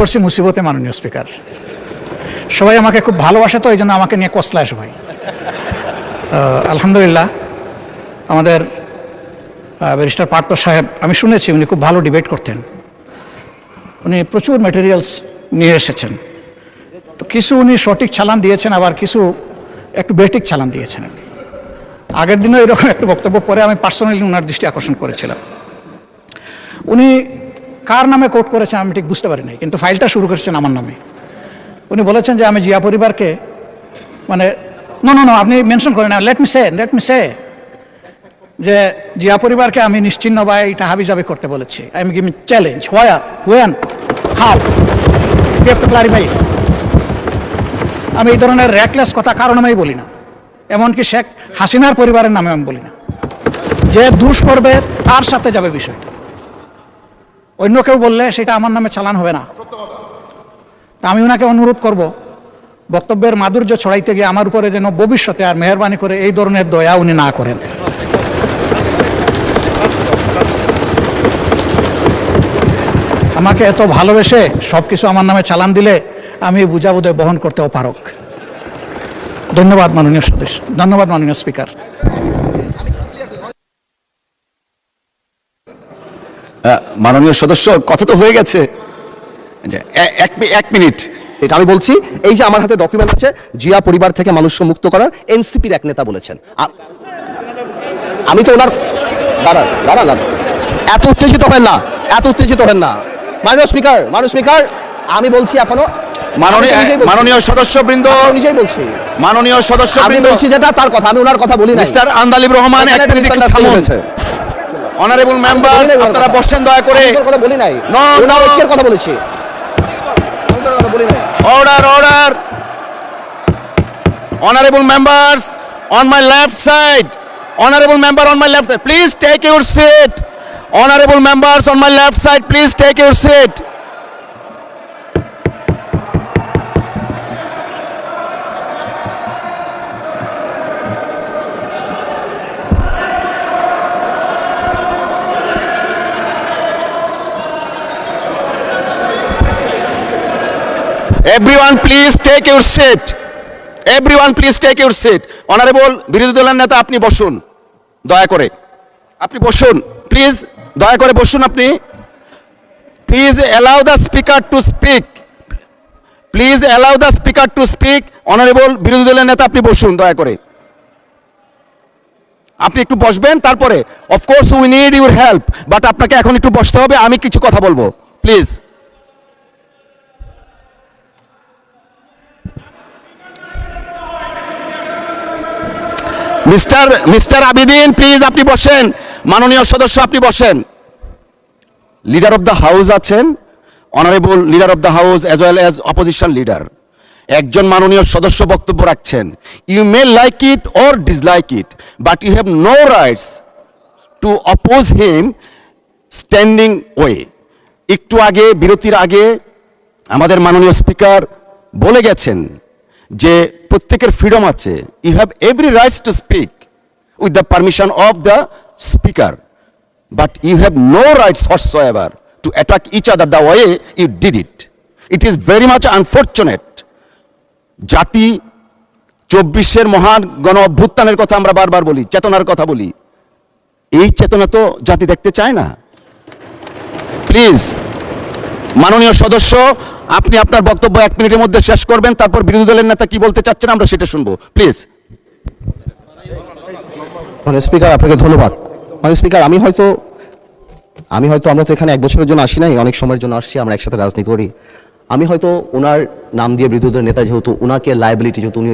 পড়ছি মুসিবতে মাননীয় স্পিকার। সবাই আমাকে খুব ভালোবাসে, তো এই জন্য আমাকে নিয়ে কসলায় সবাই। আলহামদুলিল্লাহ, আমাদের ব্যারিস্টার পার্থ সাহেব, আমি শুনেছি উনি খুব ভালো ডিবেট করতেন, উনি প্রচুর ম্যাটেরিয়ালস নিয়ে এসেছেন। তো কিছু উনি সঠিক চালান দিয়েছেন, আবার কিছু একটু বেঠিক চালান দিয়েছেন। আগের দিনও এরকম একটা বক্তব্য পরে আমি পার্সোনালি ওনার দৃষ্টি আকর্ষণ করেছিলাম। উনি কার নামে কোট করেছেন আমি ঠিক বুঝতে পারি নাই, কিন্তু ফাইলটা শুরু করেছেন আমার নামে। উনি বলেছেন যে আমি জিয়া পরিবারকে, মানে নো আপনি মেনশন করেন না, লেট মি সে যে জিয়া পরিবারকে আমি নিশ্চিহ্ন বা এটা হাবিজাবি করতে বলেছি। I am giving challenge, when, how, you have to clarify. আমি এই ধরনের র্যাকলেস কথা কারো নামেই বলি না, এমনকি শেখ হাসিনার পরিবারের নামে আমি বলি না। যে দুষ করবে তার সাথে যাবে বিষয়টা, অন্য কেউ বললে সেটা আমার নামে চালান হবে না। তা আমি ওনাকে অনুরোধ করব, বক্তব্যের মাধুর্য ছড়াইতে গিয়ে আমার উপরে যেন ভবিষ্যতে আর মেহরবানি করে এই ধরনের দয়া উনি না করেন। আমাকে এত ভালোবেসে সব কিছু আমার নামে চালান দিলে আমি বুঝাবুঝে বহন করতে অপারগ। ধন্যবাদ মাননীয় সদস্য, ধন্যবাদ মাননীয় স্পিকার। মাননীয় সদস্য, কথা তো হয়ে গেছে, এক মিনিট। এটা আমি বলছি, এই যে আমার হাতে ডকুমেন্ট আছে, জিয়া পরিবার থেকে মানুষকে মুক্ত করার এনসিপির এক নেতা বলেছেন। আমি তো ওনার দাঁড়ান, এত উত্তেজিত হবেন না, মাননীয় স্পিকার, আমি বলছি এখনো মাননীয় সদস্যবৃন্দ, নিজেই বলছি, মাননীয় আমি সদস্যবৃন্দ, বলছি যেটা তার কথা, আমি ওনার কথা বলি না। মিস্টার আন্দালিব রহমান, এক মিনিট একটু থামুন। অনারেবল মেম্বার্স, আপনারা বসেন দয়া করে। আমি কথা বলি নাই, ওনার ঐক্যের কথা বলেছি। Order. Honorable members on my left side. Honorable member on my left side, please take your seat. Honorable members on my left side, please take your seat. Everyone please take your seat. Honorable বিরোধী দলের নেতা, আপনি বসুন দয়া করে, আপনি বসুন please, দয়া করে বসুন আপনি। Please allow the speaker to speak. Honorable বিরোধী দলের নেতা, আপনি বসুন দয়া করে, আপনি একটু বসবেন। তারপরে of course we need your help, but আপনাকে এখন একটু বসতে হবে, আমি কিছু কথা বলবো, প্লিজ। মিস্টার আবিদিন, প্লিজ আপনি বসেন। মাননীয় সদস্য, আপনি বসেন। লিডার অফ দ্য হাউস আছেন, honourable leader of the house as well as opposition leader. একজন মাননীয় সদস্য বক্তব্য রাখছেন, you may like it or dislike it, but you have no rights to oppose him standing way. একটু আগে, বিরতির আগে আমাদের মাননীয় স্পিকার বলে গেছেন যে প্রত্যেকের ফ্রিডম আছে, you have every rights to speak with the permission of the speaker, but you have no rights whatsoever to attack each other the way you did it. It is very much unfortunate. জাতি 24-এর মহান গণ অভ্যুত্থানের কথা আমরা বারবার বলি, চেতনার কথা বলি, এই চেতনা তো জাতি দেখতে চায় না। প্লিজ মাননীয় সদস্য, আপনি আপনার বক্তব্য 1 মিনিটের মধ্যে শেষ করবেন, তারপর বিরোধী দলের নেতা কি বলতে চাচ্ছেন আমরা সেটা শুনবো, প্লিজ। মাননীয় স্পিকার, আপনাকে ধন্যবাদ। মাননীয় স্পিকার, আমি হয়তো আমরা তো এখানে 1 বছরের জন্য আসি নাই, অনেক সময়ের জন্য আসছি, আমরা একসাথে রাজনীতি করি। আমি হয়তো ওনার নাম দিয়ে বিরোধী দলের নেতা, যেহেতু ওনাকে লায়াবিলিটি, যেহেতু উনি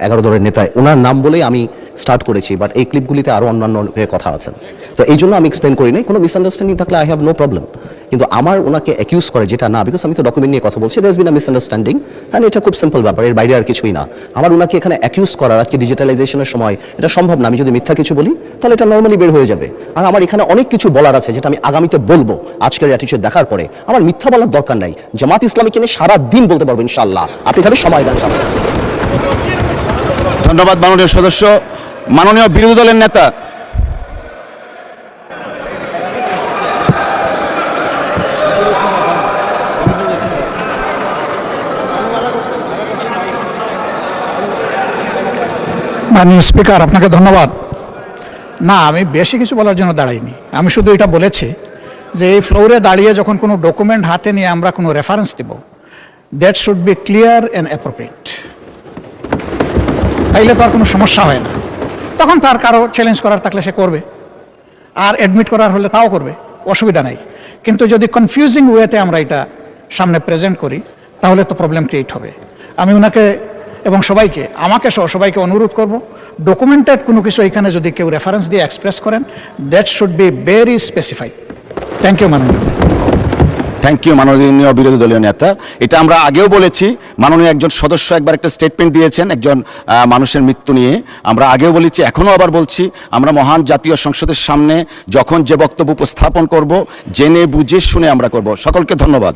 11 দলের নেতা, ওনার নাম বলেই আমি স্টার্ট করেছি, বাট এই ক্লিপগুলিতে আরও অন্যান্য কথা আছেন, তো এই জন্য আমি এক্সপ্লেন করি নাই। কোনো মিসআন্ডারস্ট্যান্ডিং থাকলে আই হ্যাভ নো প্রবলেম, কিন্তু আমার ওনাকে অ্যাকিউজ করে যেটা না, বিকজ আমি তো ডকুমেন্ট নিয়ে কথা বলছি, there is been a misunderstanding, and এটা খুব সিম্পল ব্যাপার, এর বাইরে আর কিছুই না। আমার ওনাকে এখানে অ্যাকিউজ করার, আজকে ডিজিটালাইজেশনের সময় এটা সম্ভব না। আমি যদি মিথ্যা কিছু বলি তাহলে এটা নর্মালি বের হয়ে যাবে, আর আমার এখানে অনেক কিছু বলার আছে যেটা আমি আগামীতে বলবো। আজকের অ্যাটিটিউড দেখার পরে আমার মিথ্যা বলার দরকার নাই, জামাত ইসলামীকে নিয়ে সারা দিন বলতে পারবো ইনশাআল্লাহ, আপনি খালি সময় দেন সামনে। ধন্যবাদ মাননীয় সদস্য। মাননীয় বিরোধী দলের নেতা, মাননীয় স্পিকার, আপনাকে ধন্যবাদ। না, আমি বেশি কিছু বলার জন্য দাঁড়াইনি। আমি শুধু এটা বলেছি যে এই ফ্লোরে দাঁড়িয়ে যখন কোনো ডকুমেন্ট হাতে নিয়ে আমরা কোনো রেফারেন্স দেব, that should be clear and appropriate. তাইলে তো আর কোনো সমস্যা হয় না। তখন তার কারো চ্যালেঞ্জ করার থাকলে সে করবে, আর অ্যাডমিট করার হলে তাও করবে, অসুবিধা নাই। কিন্তু যদি কনফিউজিং ওয়েতে আমরা এটা সামনে প্রেজেন্ট করি, তাহলে তো প্রবলেম ক্রিয়েট হবে। আমি ওনাকে এবং সবাইকে, আমাকে সহ সবাইকে অনুরোধ করব, ডকুমেন্টেড কোনো কিছু এখানে যদি কেউ রেফারেন্স দিয়ে এক্সপ্রেস করেন, that should be very specified. Thank you মাননীয়। থ্যাংক ইউ মাননীয় বিরোধী দলীয় নেতা। এটা আমরা আগেও বলেছি, মাননীয় একজন সদস্য একবার একটা স্টেটমেন্ট দিয়েছেন একজন মানুষের মৃত্যু নিয়ে। আমরা আগেও বলেছি, এখনও আবার বলছি, আমরা মহান জাতীয় সংসদের সামনে যখন যে বক্তব্য উপস্থাপন করব, জেনে বুঝে শুনে আমরা করব। সকলকে ধন্যবাদ।